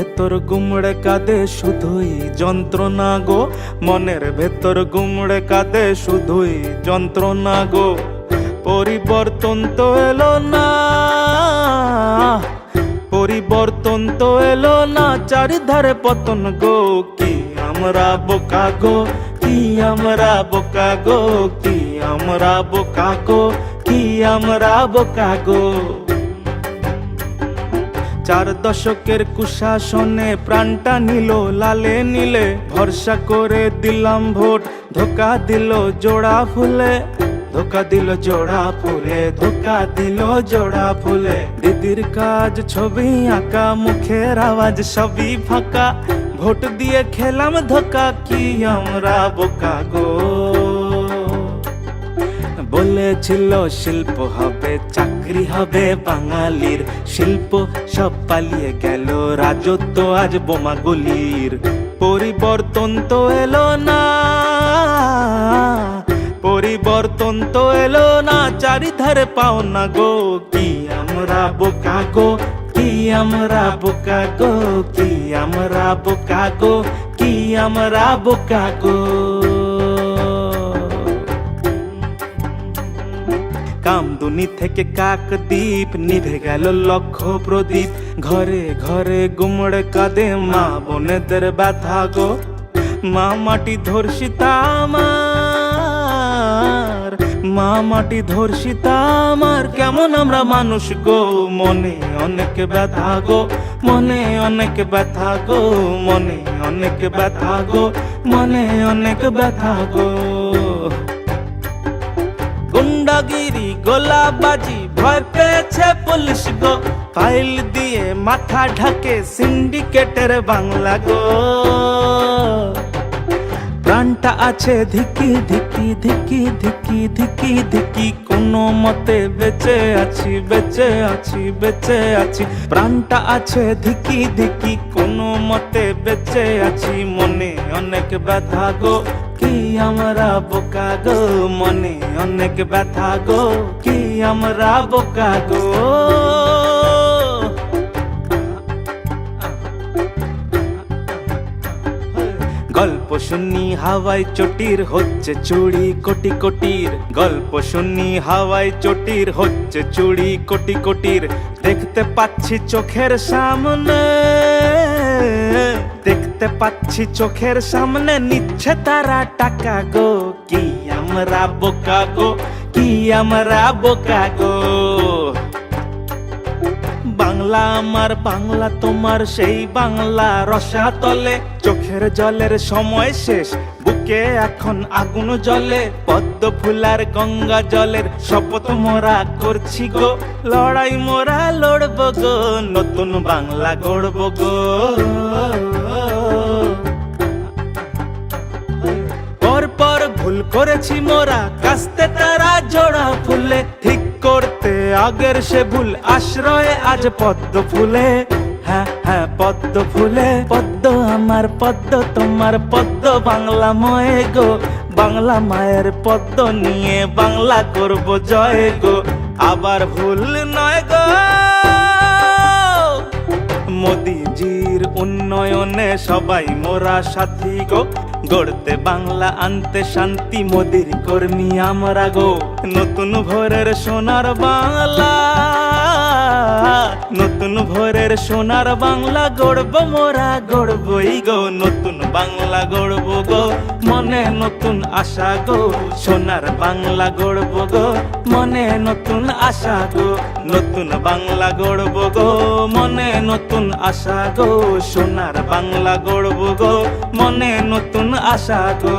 ভেতর গুমড়ে কাঁদে শুধুই যন্ত্রণা গো, মনের ভেতর গুমড়ে কাঁদে শুধুই যন্ত্রণা গো। পরিবর্তন তো এলো না, পরিবর্তন তো এলো না, চারিধারে পতন গো। কি আমরা বোকা গো, কি আমরা বোকা গো, কি আমরা বোকা গো, কি আমরা বোকা গো। 4 দশকের কুশাসনে প্রাণটা নিল লালে নীলে, ভরসা করে দিলাম ভোট, ধোকা দিল জোড়া ফুলে, ধোকা দিল জোড়া ফুলে, ধোকা দিল জোড়া ফুলে। দিদির কাজ ছবি আঁকা, মুখের আওয়াজ সবই ফাঁকা, ভোট দিয়ে খেলাম ধোকা, কি আমরা বোকা গো। বলেছিল শিল্প হবে, চাকরি হবে বাঙালির, শিল্প সব পালিয়ে গেল, রাজত্ব আজ বোমাগুলির। পরিবর্তন তো এলো না, পরিবর্তন তো এলো না, চারিধারে পাও না গো। কি আমরা বোকা গো, কি আমরা বোকা গো, কি আমরা বোকা গো, কি আমরা বোকা গো। কামদুনি থেকে কাকদ্বীপ, নিভে গেল লক্ষ প্রদীপ, ঘরে ঘরে গুমড়ে কাঁদে মা বোনেদের ব্যথা গো। মা মাটি ধর্ষিতা আমার, মা মাটি ধর্ষিতা আমার, কেমন আমরা মানুষ গো। মনে অনেক ব্যথা গো, মনে অনেক ব্যথা গো, মনে অনেক ব্যথা গো, মনে অনেক ব্যথা গো। গুন্ডাগিরি গোলাবাজি ভয় পেয়েছে পুলিশ গো, ফাইল দিয়ে মাথা ঢাকে সিন্ডিকেটের বাংলা গো। প্রাণটা আছে ধিকি ধিকি ধিকি ধিকি ধিকি ধিকি, কোনো মতে বেঁচে আছি, বেঁচে আছি, বেঁচে আছি। প্রাণটা আছে ধিকি ধিকি, কোনো মতে বেঁচে আছি। মনে অনেক ব্যথা গো, কি আমরা বোকা গো, মনে অনেক ব্যথা গো, কি আমরা বোকা গো। গল্প শুনি হাওয়ায় চটির, হচ্ছে চুড়ি কোটি কোটির। গল্প শুনি হাওয়ায় চটির, হচ্ছে চুড়ি কোটি কোটির। দেখতে পাচ্ছি চোখের সামনে, দেখতে পাচ্ছি চোখের সামনে, নিচ্ছে তারা টাকা গো। কি আমরা বোকা গো, কি আমরা বোকা গো। বাংলা আমার, বাংলা তোমার, সেই বাংলা রসাতলে। চোখের জলের সময় শেষ, বুকে এখন আগুন জ্বলে। পদ্ম ফুলার গঙ্গা জলের শপথ মোরা করছি গো। লড়াই মোরা লড়ব গো, নতুন বাংলা গড়ব গো। পর পর ভুল করেছি মোরা, কাস্তে তারা জোড়া ফুলে। ঠিক করতে আগের সে ভুল, আশ্রয়ে আজ পদ্ম ফুলে। হ্যাঁ হ্যাঁ পদ্ম ফুলে, পদ্ম আমার পদ্ম তোমার পদ্ম, বাংলা ময়ে গো। বাংলা মায়ের পদ্ম নিয়ে বাংলা করব জয় গো। আবার ভুল নয় গো, মোদিজির উন্নয়নে সবাই মোরা সাথী গো। গড়তে বাংলা, আনতে শান্তি, মোদির কর্মী আমরা গো। নতুন ভোরের সোনার বাংলা, নতুন ভোরের সোনার বাংলা গড়ব মোরা, গড়বই গো। নতুন বাংলা গড়ব গো, মনে নতুন আশা গো। সোনার বাংলা গড়ব গো, মনে নতুন আশা গো। নতুন বাংলা গড়ব গো, মনে নতুন আশা গো। সোনার বাংলা গড়ব গো, মনে নতুন আশা গো।